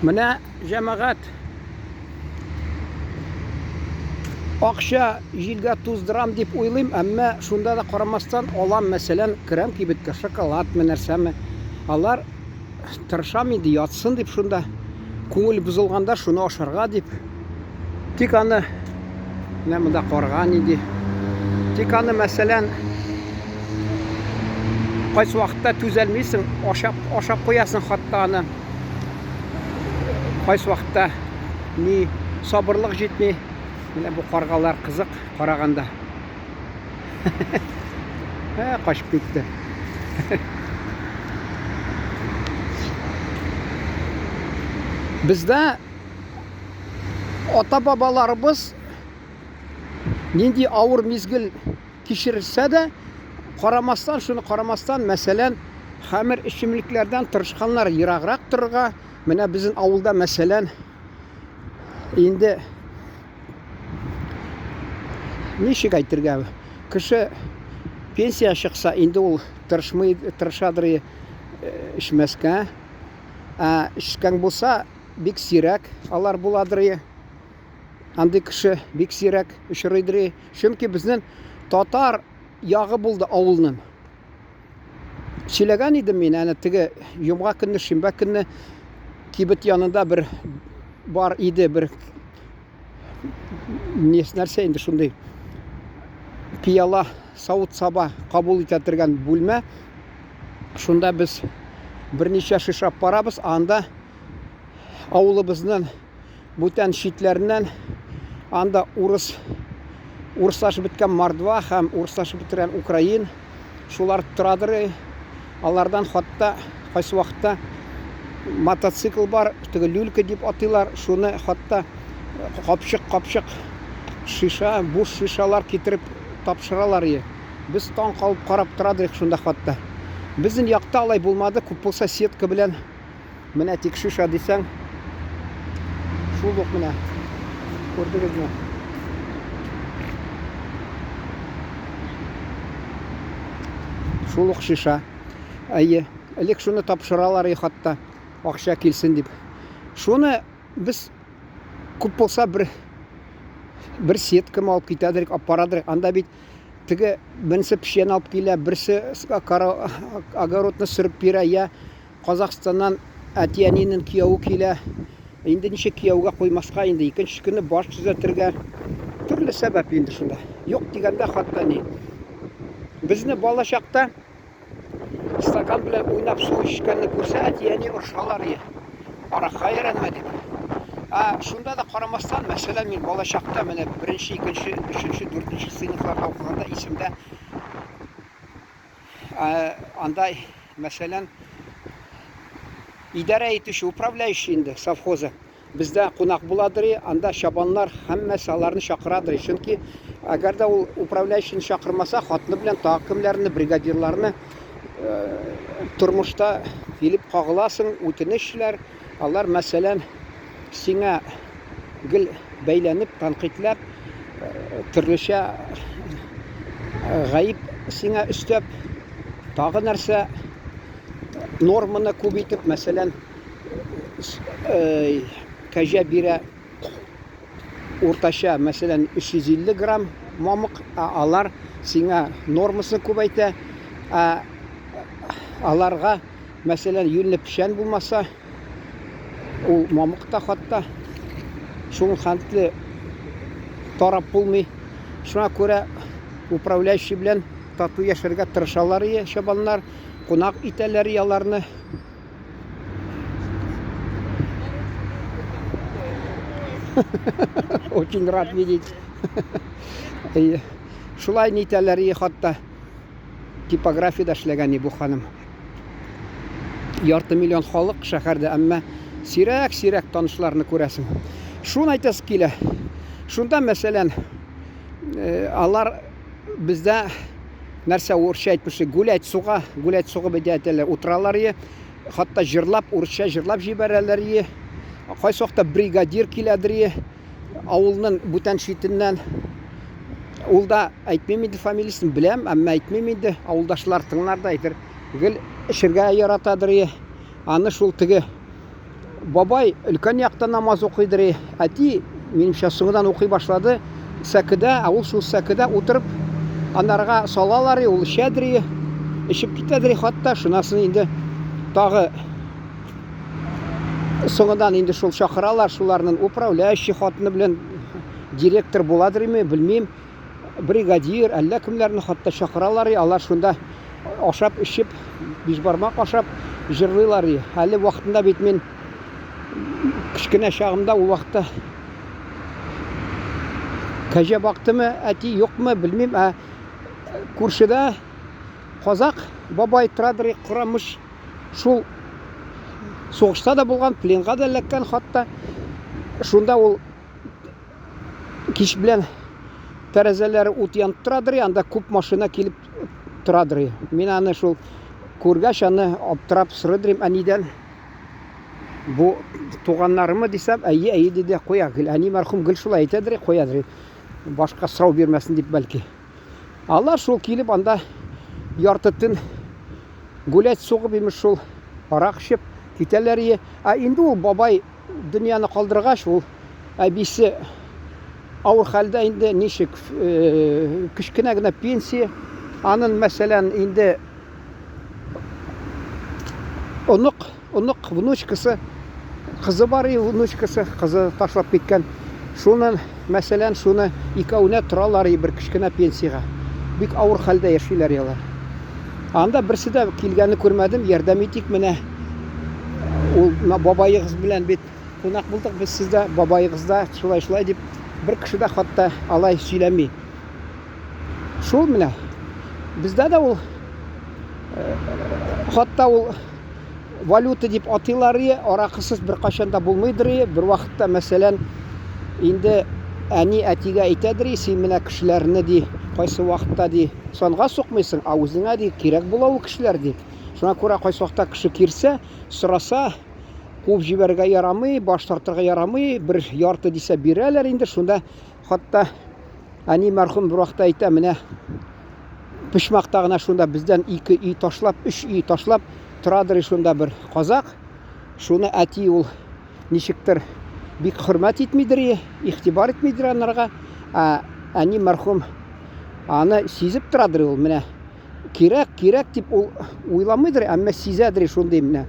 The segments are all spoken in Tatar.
Менә җәмәгать акча җилгә туздырам дип уйлыйм, әмма шунда да карамастан алам, мәсәлән, крем кибеткә, шоколад нәрсәме. Алар тырышам инде ятсын дип шунда. Күңел бозылганда шуны ашарга дип. Тик аны менә монда карган иде. Тик аны мәсәлән кайсы вакытта түзәлмисең, ашап куясың хатта аны. Кайсы вакытта ни сабырлык җитми. Менә бу каргалар кызык караганда. Качып китте. Бездә ата-бабаларыбыз нинди авыр мизгел кичерсә дә, шуны карамастан, мәсәлән, хәмер эчемлекләрдән тырышканнар ераграк торырга. Менә безнең авылда, мәсәлән, инде ничек әйтергә, кеше пенсия чыкса, инде ул тырышадыр эчмәскә. Эчкән булса, бик сирәк алар буладыр. Андый кеше бик сирәк очрыйдыр. Чөнки безнең татар ягы булды авылның. Сөйләгән идем мин, әнә теге йомга көнне, шимбә көнне кибет янында бер бар иде, бер нәрсә инде шундый пияла савыт-саба кабул итә торган бүлмә. Шунда без берничә шиша барабыз, анда авылыбызның бүтән читләреннән анда урыслашып беткән мордва һәм урыслашып беткән украин шулар торадыр. Алардан хатта кайсы вакытта мотоцикл бар, теге люлька дип атыйлар, шуны хатта капчык шиша, буш шишалар китереп тапшыралар. Без таң калып карап торадык шунда хатта. Безнең якта алай булмады, күп булса сетка белән менә тик шиша дисәң шул ук менә күрдегезме? Шул ук шиша. Элек шуны тапшыралар хатта акча килсен дип. Шуны без күп булса бер сетка алып китәдер, апарадыр. Анда бит теге берсе пешен алып килә, берсе огородны сөреп бирә, я Казакстаннан әтиянинең кияү килә. Инде ничек кияүгә куймаска, инде икенче көнне баш төзәтергә. Төрле сәбәп инде шунда. Юк дигәндә хатта ни. Безне бала чакта стакан белән уйнап су эчкәнне күрсә, әтияне уршалар. Аракка өйрәнмә дип. Шунда да карамастан, мәсәлән, мин бала чакта менә 1-нче, 2-нче, 3-нче, 4-нче сыйныфларда укыганда исемдә андай, мәсәлән, идарә итүче, управляющий инде совхозы. Бездә кунак буладыр, анда чабаннар һәммәсе аларны чакырадыр. Чөнки әгәр дә ул управляющийны чакырмаса, хатны белән тагы кемнәрне, бригадирларны тормышта килеп кагыласың, үтенечләр. Алар, мәсәлән, сиңа гел бәйләнеп, тәнкыйтьләп, төрлечә гаип сиңа өстәп, тагы нәрсә норманы күп итеп, мәсәлән, кәҗә бирә уртача, мәсәлән, 350 грамм мамык, алар сиңа нормасын күбәйтә. Аларга, мәсәлән, юньле пешән булмаса, ул мамыкта хатта шул хәтле тарап булмый. Шуңа күрә управляющий белән тату яшәргә тырышалар, чабаннар, кунак итәләр аларны. Очень рад видеть. Шулай нитәләр хатта типографияда эшләгән бу ханым. Ярты миллион халык шәһәрдә, әмма сирәк танышларны күрәсең. Шуны әйтәс килә. Шунда, мәсәлән, алар бездә нәрсә урысча әйтмешли, гулять суга бедәтәләр, утралар, хатта җырлап, урысча җырлап җибәрәләр. Кайсы вакытта бригадир киләдер, авылның бүтән читеннән. Ул да әйтмим инде фамилиясын беләм, әмма әйтмим инде, авылдашлар тыңлар да әйтер. Гел эшергә яратадыр. Аны шул теге бабай өлкән якта намаз укыйдыр. Әти минемчә соңдан укый башлады. Сәкедә, ул шул сәкедә утырып анарга салалар, ул эчәдер, эчеп китәдер хатта. Шунасын инде тагы соңдан инде шул чакыралар, шуларның управляющий хатыны белән директор буладырмы, белмим, бригадир, әллә кемнәрне хатта чакыралар, алар шунда ашап эчеп, бишбармак ашап җырлыйлар. Әле вакытында бит мин кичкенә чагымда ул вакытта кәҗә бактымы, әти юкмы, белмим, күршедә казак бабай традыр, курамыш, шул сугышта да булган, пленга да эләккән хатта. Шунда ул кич белән тәрәзәләре ут янып торадыр, анда күп машина килеп торадыр. Мин аны шул күргәч, аны аптырап сорыйдым, әнидән, бу туганнарымы дисәм, әйе диде, куя, әни мәрхүм гел шулай әйтәдер, куядыр. Башка сорау бирмәсен дип бәлки. Алар шул килеп анда ярты төн гулять сугып имеш шул арак эчеп китәләр. Инде ул бабай дөньяны калдыргач, ул әбисе авыр хәлдә инде, ничек кичкенә генә пенсия. Аның мәсәлән инде онук внучкасы, кызы бар, внучкасы, кызы ташлап киткән. Шуның мәсәлән шуны икәүне торалар бер кичкенә пенсияга. Бик авыр хәлдә яшиләр ялар. Анда берсе дә килгәнне күрмәдем, ярдәм итик менә. Ул бабайыгыз белән бит кунак булдык без сездә, бабайыгызда шулай дип бер кеше дә хатта алай сөйләми. Шул менә бездә дә ул хатта ул валюта дип атыйлар, аракысыз бер качан да булмыйдыр. Бер вакытта мәсәлән инде әни әтигә әйтәдер, син менә кешеләрне ди, кайсы вакытта ди санга сукмыйсың, үзеңә ди кирәк була ул кешеләр ди. Шуңа күрә кайсы вакытта кеше кирсә, сораса, куып җибәргә ярамый, баш тартырга ярамый, бер ярты дисә бирәләр инде. Шунда хатта әни мәрхүм бер вакытта әйтә, менә пишмакта гына шунда бездән 2 үй ташлап, 3 үй ташлап торадыр шунда бер казак. Шуны әти ул ничектер бик хөрмәт итмидер, игътибар итмидер анарга. Әни мәрхүм аны сизеп торадыр, ул менә кирәк дип ул уйламыйдыр, әмма сизәдер шундый менә.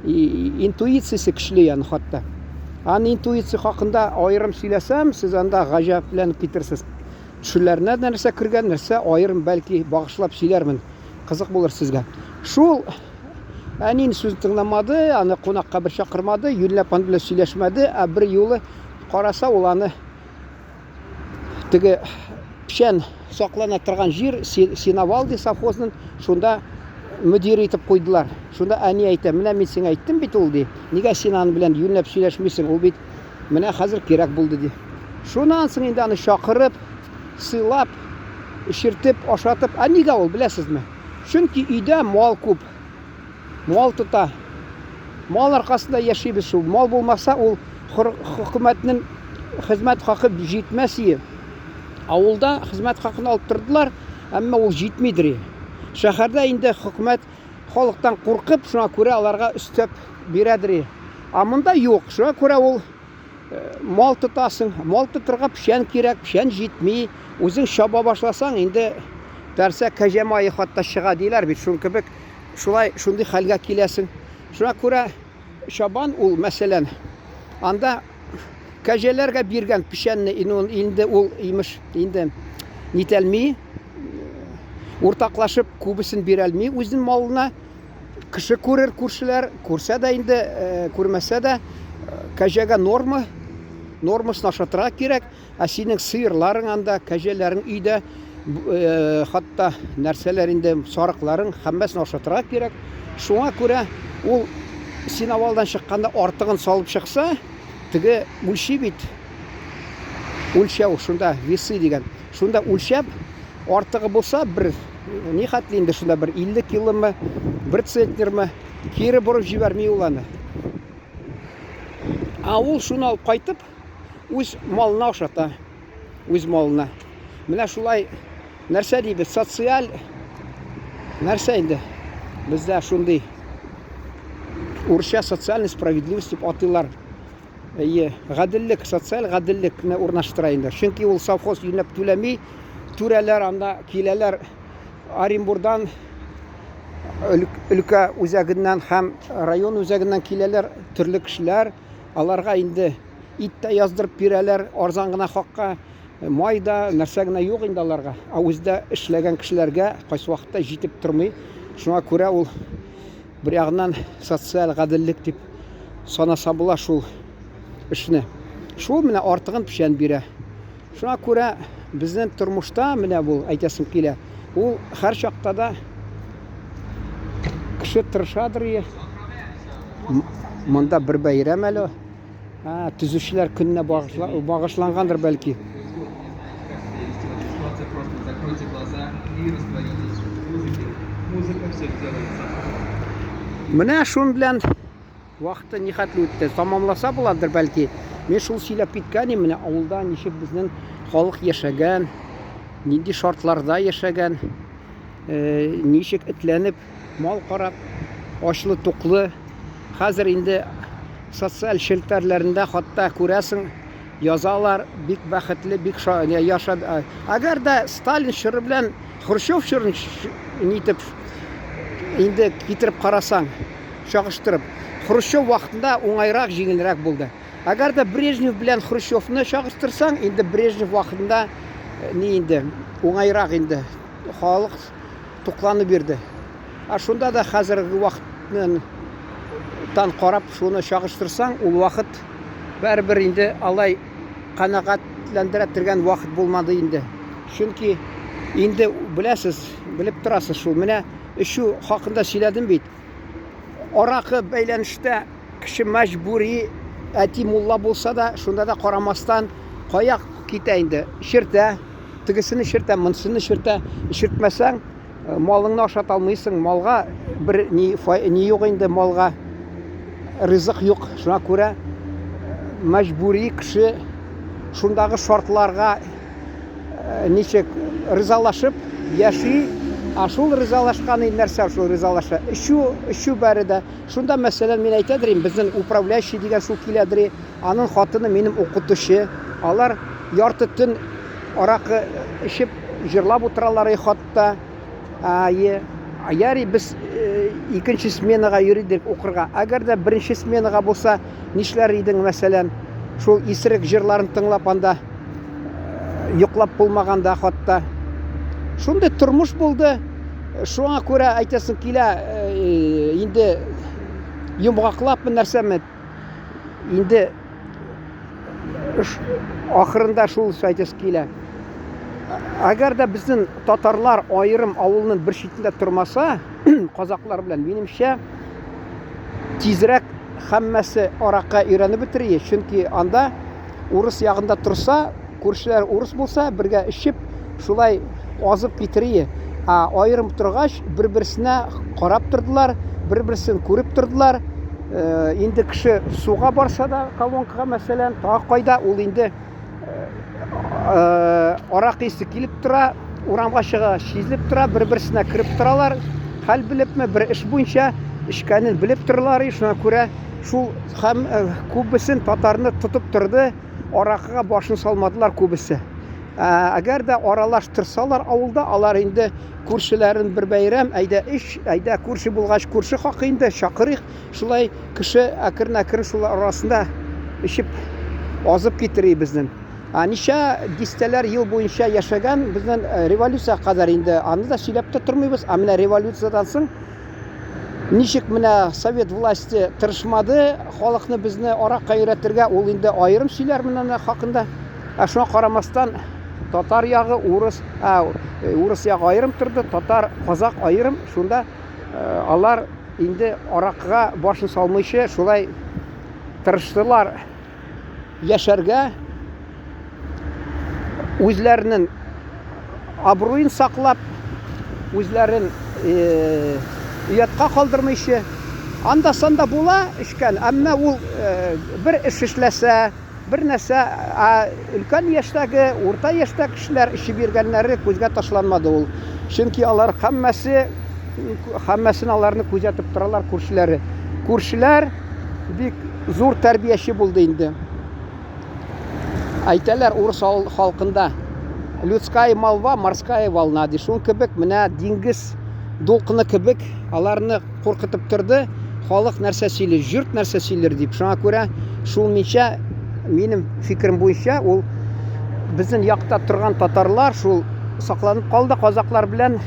Интуициясе көчле яны хатта. Аны интуиция хакында аерым сөйләсәм, сез анда гаҗәпләнеп китерсез. Төшүләренә нәрсә кергән, нәрсә аерым бәлки багышлап сөйләрмен. Кызык булыр сезгә. Шул әнин сүз тыңламады, аны кунакка бер чакырмады, юньләп аны белән сөйләшмәде, бер юлы караса ул аны теге печән саклана торган җир, Синовалди совхозның, шунда мөдир итеп куйдылар. Шунда әни әйтә, менә мин сиңа әйттем бит ул ди. Нигә син аны белән юньләп сөйләшмисең? Ул бит менә хәзер кирәк булды ди. Шуннан соң инде аны чакырып, сыйлап, эшертеп, ашатып, нигә ул беләсезме? Чөнки өйдә мал күп. Мал тота. Мал аркасында яшибез шул. Мал булмаса, ул хөкүмәтнең хезмәт хакы җитмәс иде. Авылда хезмәт хакын алып тордылар, әмма ул җитмидер. Шәһәрдә инде хөкүмәт халыктан куркып, шуңа күрә аларга өстәп бирәдер. Монда юк. Шуңа күрә ул мал тотасың, мал тотырга печән кирәк, печән җитми. Үзең шаба башласаң, инде дәрсә кәҗә майы хатта чыга диләр бит. Шуң кебек шундый хәлгә киләсең. Шуңа күрә шабан ул мәсәлән анда кәҗәләргә биргән печәнне инде ул имеш инде нителми, уртаклашып күбесен бирәлми үзенең малына. Кеше күрер, күршеләр күрсә дә инде, күрмәсә дә кәҗәгә нормасын ашатырга кирәк. Синең сыерларың анда, кәҗәләрең өйдә, хатта нәрсәләр инде сарыкларың һәммәсен ашатырга кирәк. Шуңа күрә ул Синовалдан чыкканда артыгын салып чыкса, теге үлчи бит. Үлчәү шунда весы дигән. Шунда үлчәп артыгы булса, бер ни хәтле инде шунда бер 50 киломе, 1 центнерме кире борып җибәрми ул аны. Ул шуны алып кайтып, үз малына ашата, үз малына. Менә шулай нәрсә дибез, социаль нәрсә инде. Бездә шундый урысча социальная справедливость дип атыйлар. Гаделлек, социаль гаделлекне урнаштыра инде. Чөнки ул совхоз юнәп түләми, түрәләр анда киләләр Оренбурдан, өлкә үзәгеннән һәм район үзәгеннән киләләр төрле кешеләр. Аларга инде ит тә яздырып бирәләр, арзан гына хакка, май да, нәрсә генә юк инде аларга. Үздә эшләгән кешеләргә кайсы вакытта җитеп тормый. Шуңа күрә ул бер ягыннан социаль гаделлек дип санаса була шул эшне. Шул менә артыгын пешән бирә. Шуңа күрә безнең тормышта менә бу әйтәсем килә. Ул һәр чакта да кеше тырышадыр. Монда бер бәйрәм әле. Төзүчеләр көненә багышлангандыр бәлки. Менә шун белән вакыты нихәтле үтте. Тамамласа буладыр бәлки. Мен шул сөйләп киткәнем, менә авылда ничек безнең халык яшәгән, нинди шартларда яшәгән, ничек этләнеп, мал карап, ачлы туклы. Хәзер инде социаль челтәрләрендә хатта күрәсең, язалар, бик бәхетле, бик яшады. Әгәр дә Сталин чоры белән Хрущев чорын нитеп инде китереп карасаң, чагыштырып, Хрущев вакытында уңайрак, җиңелрәк булды. Әгәр дә Брежнев белән Хрущевны чагыштырсаң, инде Брежнев вакытында ни инде уңайрак инде халык тукланып бирде. Шунда да хәзерге вакытны карап шуны чагыштырсаң, ул вакыт бәрбер инде алай канагатьләндерә торган вакыт булмады инде. Чөнки инде беләсез, белеп торасыз шул. Менә эшу хакында сөйләдем бит. Аракы бәйләнештә кеше мәҗбүри әти мулла булса да, шунда да карамастан каяк китә инде. Ширтә, тигесене ширтә, монсыны ширтә. Ширтмәсәң, малыңны ашата алмыйсың. Малга бер ни юк инде, малга ризык юк. Шуңа күрә мәҗбүри кеше шундагы шартларга ничек ризалашып яши. Шул ризалашканы нәрсә шул ризалаша? Эшу бәрәдә. Шунда мәсәлән мин әйтәдер, безнең управляющий дигән шул киләдер, аның хатыны минем укытучы. Алар ярты төн аракы ишеп җырлап утыралар хатта. Яри без икенче сменага йөридек укырга. Әгәр дә беренче сменага булса, нишләр идең мәсәлән? Шул исерек җырларын тыңлап анда йоклап булмаганда хатта. Шундай тормыш булды. Шуңа күрә әйтәсем килә, инде йомгаклап нәрсәме? Инде ахырында шул әйтәсем килә. Әгәр дә безнең татарлар аерым авылның бер читендә тормаса, казаклар белән минемчә тизрәк һәммәсе аракка өйрәнеп бетерие. Чөнки анда урыс ягында торса, күршеләр урыс булса, бергә ишеп, шулай азып китерие. Аерым торгач, бер-берсенә карап тордылар, бер-берсен күреп тордылар. Инде кеше суга барса да, колонкага мәсәлән, тагы кайда ул инде арак исе килеп тора, урамга чыга, шизлеп тора, бер-берсенә кирип торалар. Хәл белепме, бер эш буенча эшкәнен белеп торалар. Шуңа күрә шул һәм күбесен татарны тотып торды, аракыга башын салмадылар күбесе. Әгәр дә аралаштырсалар авылда, алар инде күршеләрен бер бәйрәм, әйдә иш, әйдә күрше булгач күрше хакы инде чакырыйк, шулай кеше әкрен-әкрен шулар арасында ишеп азып китерий безнең. Ничә дистәләр ел буенча яшәгән безнең революция кадәр инде аны да сөйләп тә тормыйбыз. Менә революциядан соң ничек менә совет власте тырышмады халыкны безне аракка өйрәтергә, ул инде аерым сөйләр менә хакында. Шуңа карамастан татар ягы, урыс ягы аерым торды, татар, казак аерым. Шунда алар инде аракыга башын салмыйча шулай тырыштылар яшәргә, үзләренең абруен саклап, үзләрен уятка калдырмыйча. Анда-санда була эшкән, әмма ул бер эш эшләсә, бер нәрсә өлкән яшьтәге, урта яшьтәге кешеләр эши биргәннәре күзгә ташланмады ул. Чөнки алар һәммәсен аларны күзәтеп торалар күршеләре. Күршеләр бик зур тәрбияче булды инде. Әйтәләр урыс халкында людская молва, морская волна ди. Шул кебек менә диңгез дулкыны кебек аларны куркытып торды. Халык нәрсә сөйли, жұрт нәрсә сөйлер дип. Шуңа күрә шул минчә, минем фикерем буенча, ул безнең якта торган татарлар шул сакланып калды казаклар белән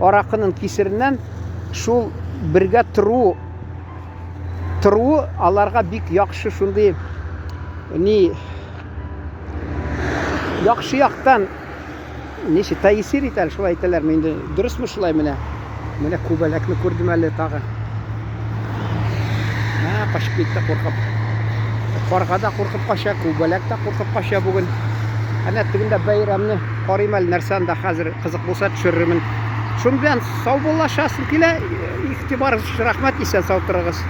аракының кисереннән. Шул бергә тору аларга бик яхшы шундый яхшы яктан ничә тәэсир итәләр, шулай әйтәләрме инде. Дөресме шулай менә? Менә күбәләкне күрдем әле тагы. Качып китте куркып. Карга да куркып кача, күбәләк тә куркып кача бүген. Әнә тегендә бәйрәмне карыйм әле, нәрсән дә хәзер кызык булса төшерермен. Шун белән сау булашасың килә. Игътибар, рәхмәт, исән сау торыгыз.